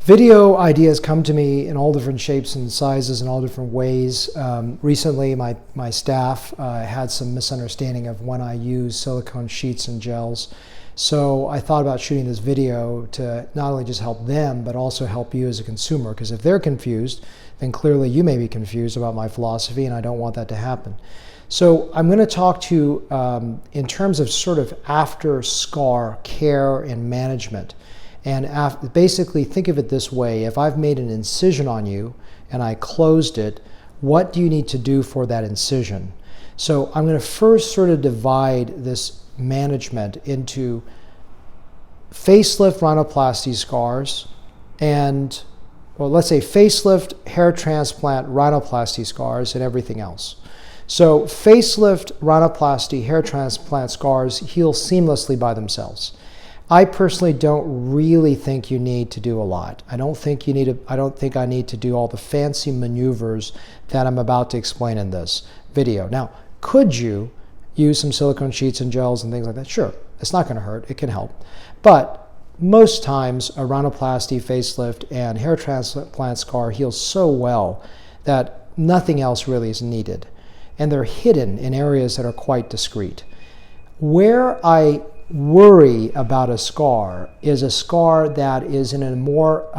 Video ideas come to me in all different shapes and sizes and all different ways. Recently, my staff had some misunderstanding of when I use silicone sheets and gels. So I thought about shooting this video to not only just help them, but also help you as a consumer. Because if they're confused, then clearly you may be confused about my philosophy, and I don't want that to happen. So I'm going to talk to you in terms of sort of after scar care and management. And basically think of it this way: if I've made an incision on you and I closed it, what do you need to do for that incision? So I'm going to first sort of divide this management into facelift rhinoplasty scars and, well, let's say facelift, hair transplant, rhinoplasty scars, and everything else. So facelift, rhinoplasty, hair transplant scars heal seamlessly by themselves. I personally don't really think you need to do a lot. I don't think I need to do all the fancy maneuvers that I'm about to explain in this video. Now, could you use some silicone sheets and gels and things like that? Sure, it's not going to hurt. It can help. But most times, a rhinoplasty, facelift, and hair transplant scar heals so well that nothing else really is needed. And they're hidden in areas that are quite discreet. Where I worry about a scar is a scar that is in a more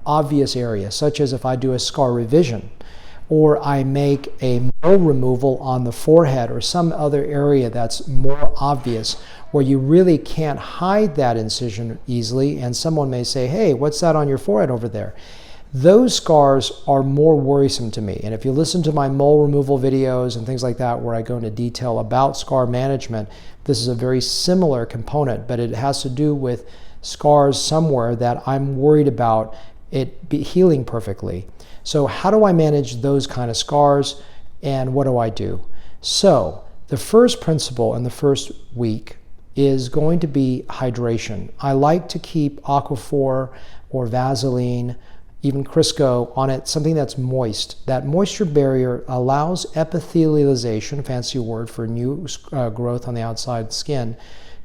obvious area, such as if I do a scar revision, or I make a mole removal on the forehead, or some other area that's more obvious, where you really can't hide that incision easily, and someone may say, hey, what's that on your forehead over there? Those scars are more worrisome to me. And if you listen to my mole removal videos and things like that, where I go into detail about scar management, this is a very similar component, but it has to do with scars somewhere that I'm worried about it healing perfectly. So how do I manage those kind of scars, and what do I do? So the first principle in the first week is going to be hydration. I like to keep Aquaphor or Vaseline, even Crisco on it, something that's moist. That moisture barrier allows epithelialization, fancy word for new growth on the outside skin,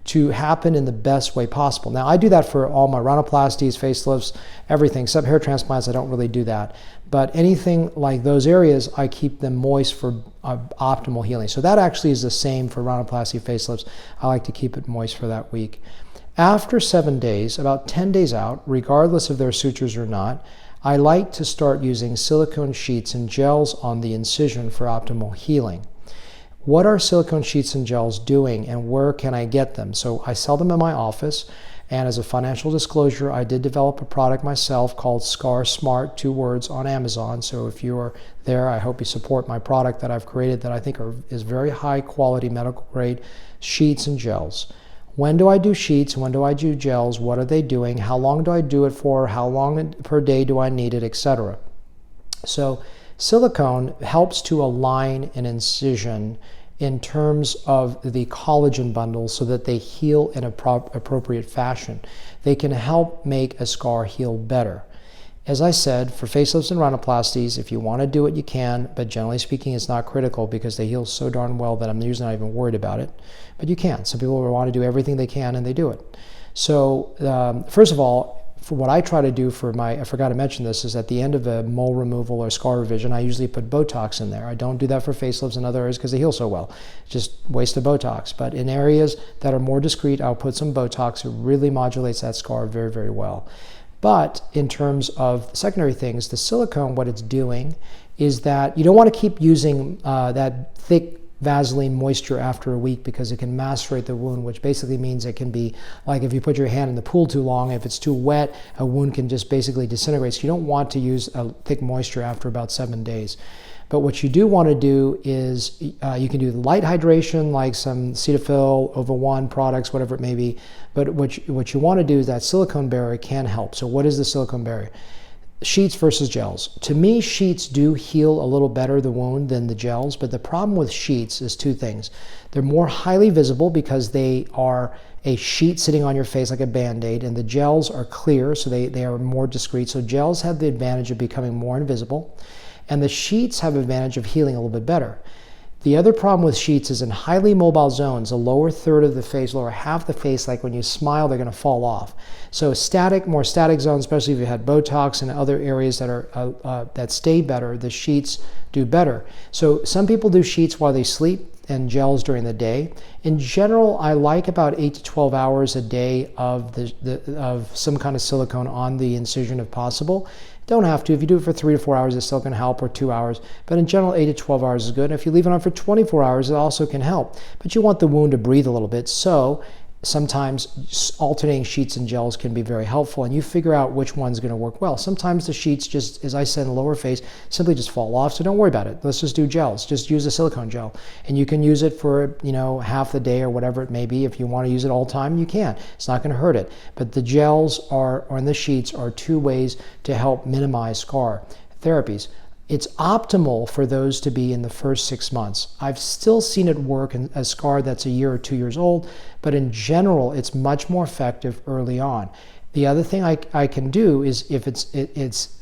to happen in the best way possible. Now, I do that for all my rhinoplasties, facelifts, everything, except hair transplants. I don't really do that. But anything like those areas, I keep them moist for optimal healing. So that actually is the same for rhinoplasty, facelifts. I like to keep it moist for that week. After 7 days, about 10 days out, regardless if there are sutures or not, I like to start using silicone sheets and gels on the incision for optimal healing. What are silicone sheets and gels doing, and where can I get them? So I sell them in my office, and as a financial disclosure, I did develop a product myself called Scar Smart, 2 words, on Amazon. So if you are there, I hope you support my product that I've created that I think is very high quality medical grade sheets and gels. When do I do sheets? When do I do gels? What are they doing? How long do I do it for? How long per day do I need it, etc.? So silicone helps to align an incision in terms of the collagen bundles so that they heal in appropriate fashion. They can help make a scar heal better. As I said, for facelifts and rhinoplasties, if you want to do it, you can, but generally speaking, it's not critical because they heal so darn well that I'm usually not even worried about it. But you can. Some people want to do everything they can, and they do it. So first of all, for what I try to do for I forgot to mention this, is at the end of a mole removal or scar revision, I usually put Botox in there. I don't do that for facelifts and other areas because they heal so well. Just waste of Botox. But in areas that are more discreet, I'll put some Botox. It really modulates that scar very, very well. But in terms of secondary things, the silicone, what it's doing is that you don't want to keep using that thick Vaseline moisture after a week, because it can macerate the wound, which basically means it can be like if you put your hand in the pool too long, if it's too wet, a wound can just basically disintegrate. So you don't want to use a thick moisture after about 7 days. But what you do want to do is you can do light hydration, like some Cetaphil, Ova1 products, whatever it may be. But what you want to do is that silicone barrier can help. So what is the silicone barrier? Sheets versus gels. To me, sheets do heal a little better the wound than the gels, but the problem with sheets is 2 things. They're more highly visible because they are a sheet sitting on your face like a Band-Aid, and the gels are clear, so they are more discreet. So gels have the advantage of becoming more invisible, and the sheets have the advantage of healing a little bit better. The other problem with sheets is in highly mobile zones, the lower third of the face, lower half of the face, like when you smile, they're going to fall off. So more static zones, especially if you had Botox and other areas that are that stay better, the sheets do better. So some people do sheets while they sleep and gels during the day. In general, I like about 8 to 12 hours a day of of some kind of silicone on the incision if possible. Don't have to. If you do it for 3 to 4 hours, it's still going to help, or 2 hours. But in general, 8 to 12 hours is good. And if you leave it on for 24 hours, it also can help. But you want the wound to breathe a little bit. So sometimes alternating sheets and gels can be very helpful, and you figure out which one's going to work well. Sometimes the sheets just, as I said, in the lower face, simply just fall off, so don't worry about it. Let's just do gels. Just use a silicone gel, and you can use it for, half the day or whatever it may be. If you want to use it all the time, you can. It's not going to hurt it. But the gels and the sheets are two ways to help minimize scar therapies. It's optimal for those to be in the first 6 months. I've still seen it work in a scar that's a year or 2 years old, but in general, it's much more effective early on. The other thing I can do is if is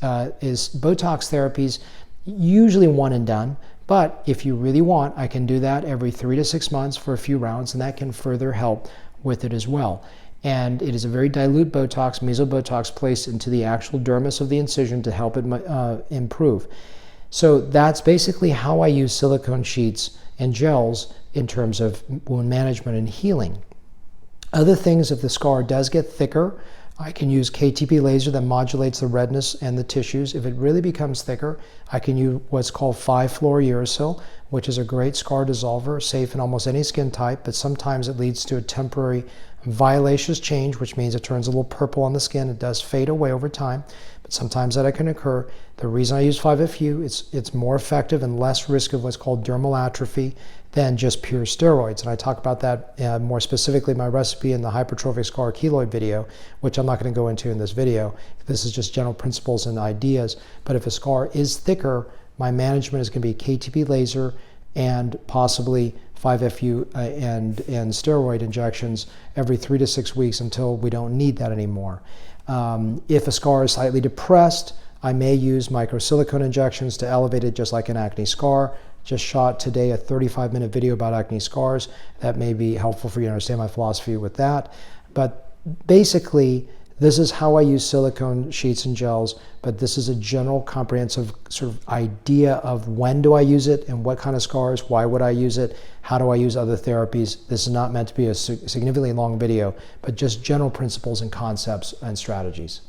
Botox therapies, usually one and done. But if you really want, I can do that every 3 to 6 months for a few rounds, and that can further help with it as well. And it is a very dilute Botox, mesobotox, placed into the actual dermis of the incision to help it improve. So that's basically how I use silicone sheets and gels in terms of wound management and healing. Other things, if the scar does get thicker, I can use KTP laser that modulates the redness and the tissues. If it really becomes thicker, I can use what's called 5-fluorouracil, which is a great scar dissolver, safe in almost any skin type, but sometimes it leads to a temporary violaceous change, which means it turns a little purple on the skin. It does fade away over time, but sometimes that can occur. The reason I use 5-FU, it's more effective and less risk of what's called dermal atrophy than just pure steroids. And I talk about that more specifically in my recipe in the hypertrophic scar keloid video, which I'm not going to go into in this video. This is just general principles and ideas. But if a scar is thicker, my management is going to be KTP laser and possibly 5-FU and steroid injections every 3 to 6 weeks until we don't need that anymore. If a scar is slightly depressed, I may use microsilicone injections to elevate it, just like an acne scar. Just shot today a 35-minute video about acne scars. That may be helpful for you to understand my philosophy with that. But basically, this is how I use silicone sheets and gels, but this is a general comprehensive sort of idea of when do I use it and what kind of scars, why would I use it, how do I use other therapies. This is not meant to be a significantly long video, but just general principles and concepts and strategies.